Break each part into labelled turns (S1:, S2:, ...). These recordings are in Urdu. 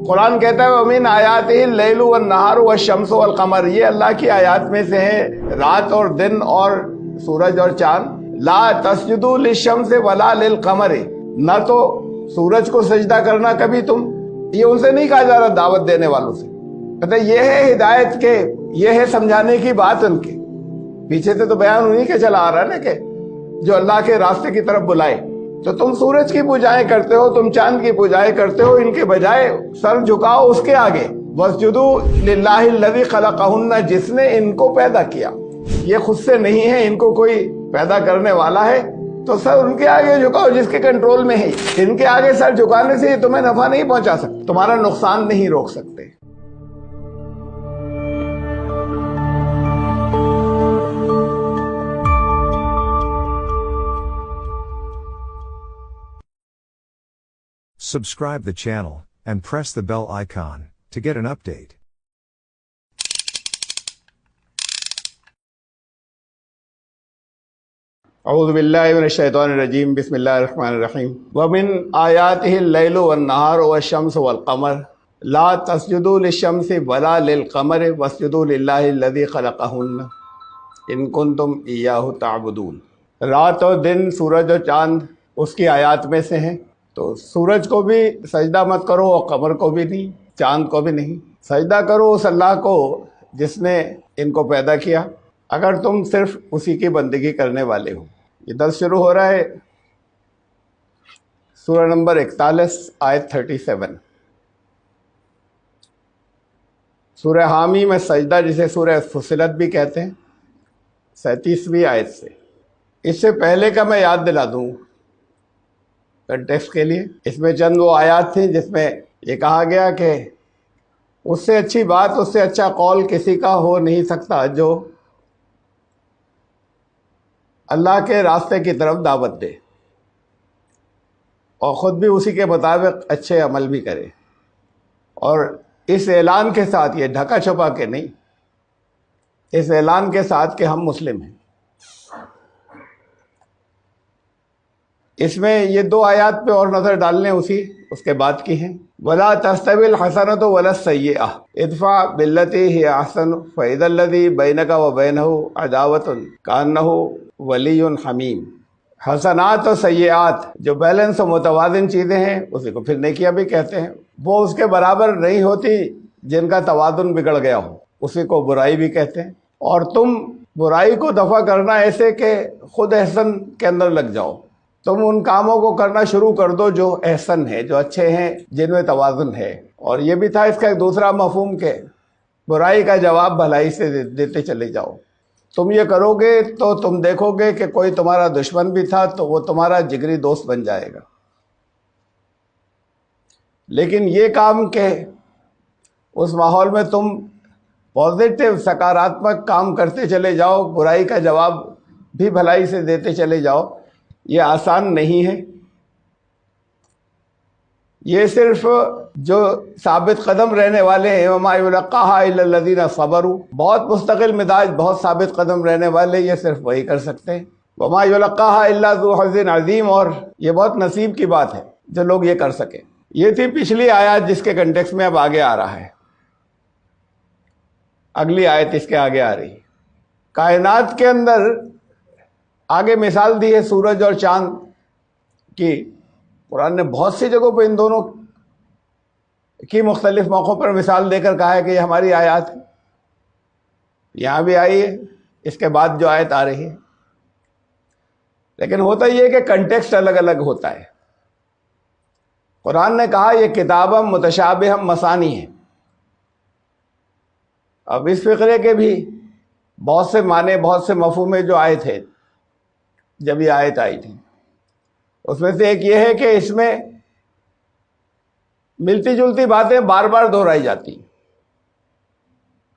S1: قرآن کہتا ہے وَمِنْ آیَاتِهِ اللَّيْلُ وَالنَّهَارُ وَالشَّمْسُ وَالْقَمَرُ، یہ اللہ کی آیات میں سے ہے رات اور دن اور سورج اور چاند۔ لا تسجدوا للشمس ولا للقمر، نہ تو سورج کو سجدہ کرنا کبھی تم، یہ ان سے نہیں کہا جا رہا دعوت دینے والوں سے، کہتے یہ ہے ہدایت کے، یہ ہے سمجھانے کی بات ان کے پیچھے سے تو بیان انہی کے چلا آ رہا ہے نا کہ جو اللہ کے راستے کی طرف بلائے۔ تو تم سورج کی پوجائیں کرتے ہو، تم چاند کی پوجائیں کرتے ہو، ان کے بجائے سر جھکاؤ اس کے آگے۔ وَاسْجُدُوا لِلَّهِ الَّذِي خَلَقَهُنَّ، جس نے ان کو پیدا کیا، یہ خود سے نہیں ہے، ان کو کوئی پیدا کرنے والا ہے، تو سر ان کے آگے جھکاؤ جس کے کنٹرول میں ہے۔ ان کے آگے سر جھکانے سے تمہیں نفع نہیں پہنچا سکتے، تمہارا نقصان نہیں روک سکتے۔
S2: Subscribe the channel and press the bell icon to get an update.
S1: اعوذ باللہ من الشیطان الرجیم، بسم اللہ الرحمن الرحیم۔ وَمِنْ آیَاتِهِ اللَّيْلُ وَالنَّهَارُ وَالشَّمْسُ وَالْقَمَرُ لَا تَسْجُدُوا لِلشَّمْسِ وَلَا لِلْقَمَرِ وَاسْجُدُوا لِلَّهِ الَّذِي خَلَقَهُنَّ إِن كُنتُمْ إِيَّاهُ تَعْبُدُونَ۔ رات اور دن، سورج اور چاند اس کی آیات میں سے ہیں، تو سورج کو بھی سجدہ مت کرو اور قمر کو بھی نہیں، چاند کو بھی نہیں، سجدہ کرو اس اللہ کو جس نے ان کو پیدا کیا، اگر تم صرف اسی کی بندگی کرنے والے ہو۔ یہ درس شروع ہو رہا ہے سورہ نمبر 41 آیت 37، سورہ حامی میں سجدہ، جسے سورہ فصلت بھی کہتے ہیں، 37ویں آیت سے۔ اس سے پہلے کا میں یاد دلا دوں کنٹیکسٹ کے لیے، اس میں چند وہ آیات تھیں جس میں یہ کہا گیا کہ اس سے اچھی بات، اس سے اچھا قول کسی کا ہو نہیں سکتا جو اللہ کے راستے کی طرف دعوت دے اور خود بھی اسی کے مطابق اچھے عمل بھی کرے، اور اس اعلان کے ساتھ، یہ ڈھکا چھپا کے نہیں، اس اعلان کے ساتھ کہ ہم مسلم ہیں۔ اس میں یہ دو آیات پہ اور نظر ڈالنے اس کے بعد کی ہیں۔ وَلَا تَسْتَوِي الْحَسَنَةُ وَلَا السَّيِّئَةُ ادْفَعْ بِالَّتِي هِيَ أَحْسَنُ فَإِذَا الَّذِي بَيْنَكَ وَبَيْنَهُ عَدَاوَةٌ كَأَنَّهُ وَلِيٌّ حَمِيمٌ۔ حسنات اور سیئات جو بیلنس و متوازن چیزیں ہیں، اسی کو پھر نیکیاں بھی کہتے ہیں، وہ اس کے برابر نہیں ہوتی جن کا توازن بگڑ گیا ہو، اسی کو برائی بھی کہتے ہیں۔ اور تم برائی کو دفع کرنا ایسے کہ خود احسن کے اندر لگ جاؤ، تم ان کاموں کو کرنا شروع کر دو جو احسن ہے، جو اچھے ہیں، جن میں توازن ہے۔ اور یہ بھی تھا اس کا ایک دوسرا مفہوم کہ برائی کا جواب بھلائی سے دیتے چلے جاؤ۔ تم یہ کرو گے تو تم دیکھو گے کہ کوئی تمہارا دشمن بھی تھا تو وہ تمہارا جگری دوست بن جائے گا۔ لیکن یہ کام کہ اس ماحول میں تم پازیٹیو، سکاراتمک کام کرتے چلے جاؤ، برائی کا جواب بھی بھلائی سے دیتے چلے جاؤ، یہ آسان نہیں ہے۔ یہ صرف جو ثابت قدم رہنے والے ہیں، وَمَا يُلَقَّاهَا إِلَّا الَّذِينَ صَبَرُوا، بہت مستقل مزاج، بہت ثابت قدم رہنے والے، یہ صرف وہی کر سکتے ہیں۔ وَمَا يُلَقَّاهَا إِلَّا ذُو حَظٍّ عَظِيمٍ، اور یہ بہت نصیب کی بات ہے جو لوگ یہ کر سکیں۔ یہ تھی پچھلی آیت جس کے کنٹیکس میں اب آگے آ رہا ہے، اگلی آیت اس کے آگے آ رہی ہے۔ کائنات کے اندر آگے مثال دی ہے سورج اور چاند کی، قرآن نے بہت سی جگہوں پہ ان دونوں کی مختلف موقعوں پر مثال دے کر کہا ہے کہ یہ ہماری آیات ہے، یہاں بھی آئی ہے، اس کے بعد جو آیت آ رہی ہے۔ لیکن ہوتا یہ ہے کہ کنٹیکسٹ الگ الگ ہوتا ہے۔ قرآن نے کہا یہ کتابم متشابہم مثانی ہے۔ اب اس فقرے کے بھی بہت سے معنی، بہت سے مفہوم جو آئے تھے جب یہ آیت آئی تھی، اس میں سے ایک یہ ہے کہ اس میں ملتی جلتی باتیں بار بار دہرائی جاتی ہیں،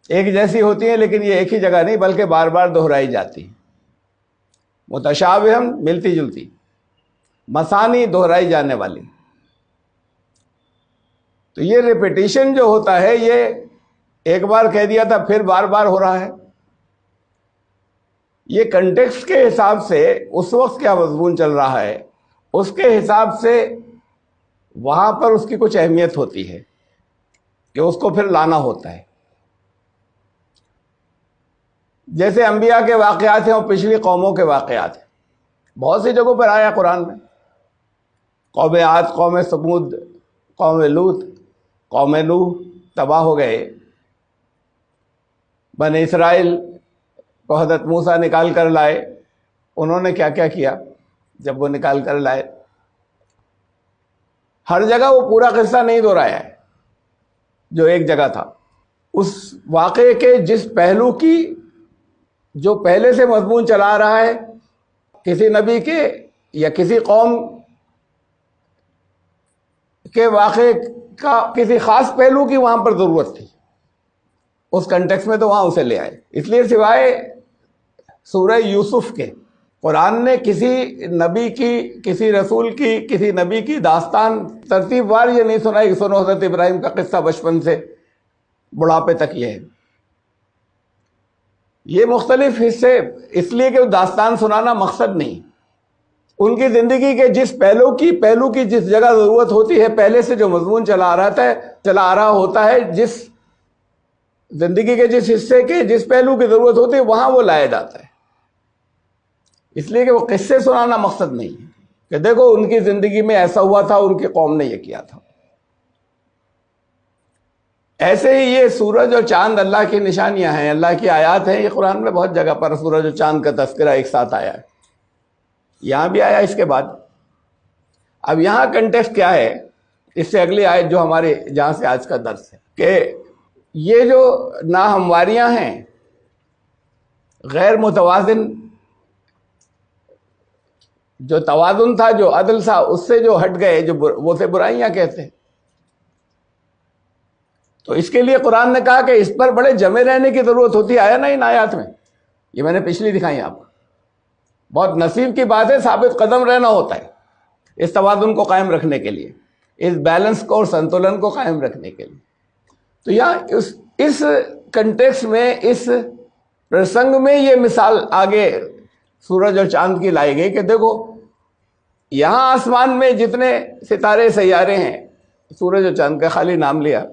S1: ایک جیسی ہوتی ہیں لیکن یہ ایک ہی جگہ نہیں بلکہ بار بار دہرائی جاتی ہیں۔ متشابہم ملتی جلتی، مثانی دہرائی جانے والی۔ تو یہ ریپیٹیشن جو ہوتا ہے، یہ ایک بار کہہ دیا تھا پھر بار بار ہو رہا ہے، یہ کنٹیکسٹ کے حساب سے اس وقت کیا مضمون چل رہا ہے اس کے حساب سے وہاں پر اس کی کچھ اہمیت ہوتی ہے۔ کہ اس کو پھر لانا ہوتا ہے. جیسے انبیاء کے واقعات ہیں اور پچھلی قوموں کے واقعات ہیں. بہت سی جگہوں پر آیا قرآن میں. قوم عاد، قوم ثمود، قوم لوط، قوم نوح تباہ ہو گئے. بنی اسرائیل کو حضرت موسیٰ نکال کر لائے. انہوں نے کیا کیا کیا جب وہ نکال کر لائے؟ ہر جگہ وہ پورا قصہ نہیں دہرایا ہے جو ایک جگہ تھا. اس واقعے کے جس پہلو کی جو پہلے سے مضمون چلا رہا ہے، کسی نبی کے یا کسی قوم کے واقعے کا کسی خاص پہلو کی وہاں پر ضرورت تھی، اس کنٹیکس میں تو وہاں اسے لے آئے. اس لیے سوائے سورہ یوسف کے قرآن نے کسی نبی کی، کسی رسول کی، کسی نبی کی داستان ترتیب وار یہ نہیں سنائی کہ سنو حضرت ابراہیم کا قصہ بچپن سے بڑھاپے تک یہ ہے. یہ مختلف حصے اس لیے کہ داستان سنانا مقصد نہیں، ان کی زندگی کے جس پہلو کی جس جگہ ضرورت ہوتی ہے، پہلے سے جو مضمون چلا آ رہا ہوتا ہے، جس زندگی کے جس حصے کے جس پہلو کی ضرورت ہوتی ہے وہاں وہ لایا جاتا ہے. اس لیے کہ وہ قصے سنانا مقصد نہیں ہے کہ دیکھو ان کی زندگی میں ایسا ہوا تھا، ان کی قوم نے یہ کیا تھا. ایسے ہی یہ سورج اور چاند اللہ کی نشانیاں ہیں، اللہ کی آیات ہیں. یہ قرآن میں بہت جگہ پر سورج اور چاند کا تذکرہ ایک ساتھ آیا ہے. یہاں بھی آیا اس کے بعد. اب یہاں کنٹیکسٹ کیا ہے؟ اس سے اگلی آیت جو ہمارے جہاں سے آج کا درس ہے کہ یہ جو ناہمواریاں ہیں، غیر متوازن، جو توازن تھا، جو عدل تھا، اس سے جو ہٹ گئے، جو وہ سے برائیاں کہتے ہیں. تو اس کے لیے قرآن نے کہا کہ اس پر بڑے جمے رہنے کی ضرورت ہوتی ہے. آیا نا ان آیات میں، یہ میں نے پچھلی دکھائی آپ کو. بہت نصیب کی بات ہے، ثابت قدم رہنا ہوتا ہے اس توازن کو قائم رکھنے کے لیے، اس بیلنس کو اور سنتولن کو قائم رکھنے کے لیے. تو یہاں اس کنٹیکس میں، اس پرسنگ میں یہ مثال آگے سورج اور چاند کی لائی گئی کہ دیکھو یہاں آسمان میں جتنے ستارے سیارے ہیں، سورج اور چاند کا خالی نام لیا،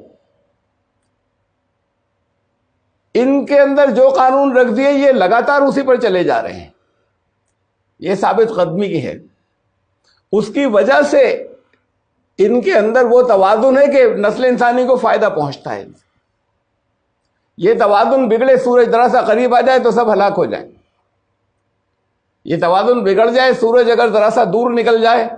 S1: ان کے اندر جو قانون رکھ دیے یہ لگاتار اسی پر چلے جا رہے ہیں. یہ ثابت قدمی کی ہے. اس کی وجہ سے ان کے اندر وہ توازن ہے کہ نسل انسانی کو فائدہ پہنچتا ہے. یہ توازن بگڑے، سورج ذرا سا قریب آ جائے تو سب ہلاک ہو جائیں. یہ توازن بگڑ جائے، سورج اگر ذرا سا دور نکل جائے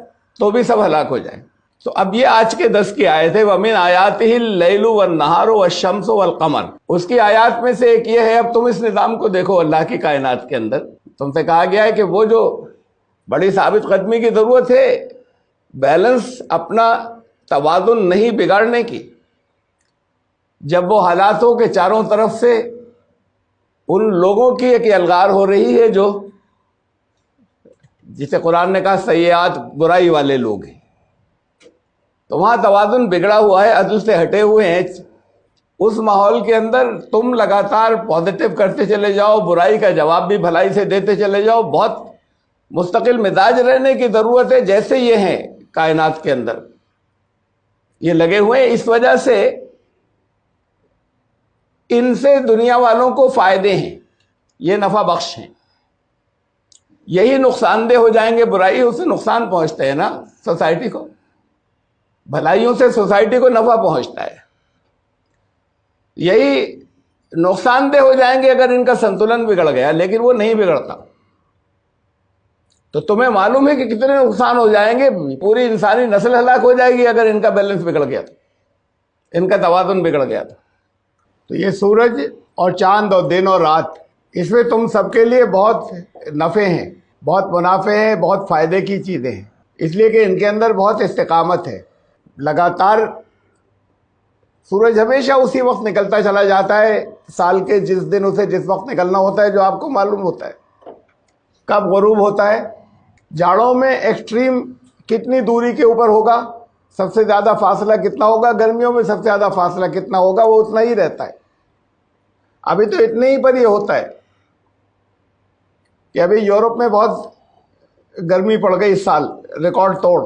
S1: تو بھی سب ہلاک ہو جائیں. تو اب یہ آج کے 10 کی آیت ہے، وَمِنْ آیَاتِهِ اللَّيْلُ وَالنَّهَارُ وَالشَّمْسُ وَالْقَمَرُ. اس کی آیات میں سے ایک یہ ہے، اب تم اس نظام کو دیکھو اللہ کی کائنات کے اندر. تم سے کہا گیا ہے کہ وہ جو بڑی ثابت قدمی کی ضرورت ہے، بیلنس، اپنا توازن نہیں بگاڑنے کی، جب وہ حالات ہو کہ چاروں طرف سے ان لوگوں کی ایک الغار ہو رہی ہے جو جسے قرآن نے کہا سیئات، برائی والے لوگ ہیں، تو وہاں توازن بگڑا ہوا ہے، عدل سے ہٹے ہوئے ہیں. اس ماحول کے اندر تم لگاتار پازیٹیو کرتے چلے جاؤ، برائی کا جواب بھی بھلائی سے دیتے چلے جاؤ. بہت مستقل مزاج رہنے کی ضرورت ہے. جیسے یہ ہیں کائنات کے اندر یہ لگے ہوئے ہیں، اس وجہ سے ان سے دنیا والوں کو فائدے ہیں، یہ نفع بخش ہیں. یہی نقصان دہ ہو جائیں گے، برائیوں سے نقصان پہنچتے ہیں نا سوسائٹی کو، بھلائیوں سے سوسائٹی کو نفع پہنچتا ہے. یہی نقصان دہ ہو جائیں گے اگر ان کا سنتولن بگڑ گیا، لیکن وہ نہیں بگڑتا. تو تمہیں معلوم ہے کہ کتنے نقصان ہو جائیں گے، پوری انسانی نسل ہلاک ہو جائے گی اگر ان کا بیلنس بگڑ گیا تو، ان کا توازن بگڑ گیا تو یہ سورج اور چاند اور دن اور رات، اس میں تم سب کے لیے بہت نفع ہیں، بہت منافع ہیں، بہت فائدے کی چیزیں ہیں. اس لیے کہ ان کے اندر بہت استقامت ہے. لگاتار سورج ہمیشہ اسی وقت نکلتا چلا جاتا ہے، سال کے جس دن اسے جس وقت نکلنا ہوتا ہے، جو آپ کو معلوم ہوتا ہے. کب غروب ہوتا ہے، جاڑوں میں ایکسٹریم کتنی دوری کے اوپر ہوگا، سب سے زیادہ فاصلہ کتنا ہوگا، گرمیوں میں سب سے زیادہ فاصلہ کتنا ہوگا، وہ اتنا ہی رہتا ہے. ابھی تو اتنے ہی پر یہ ہوتا ہے کہ ابھی یورپ میں بہت گرمی پڑ گئی اس سال، ریکارڈ توڑ.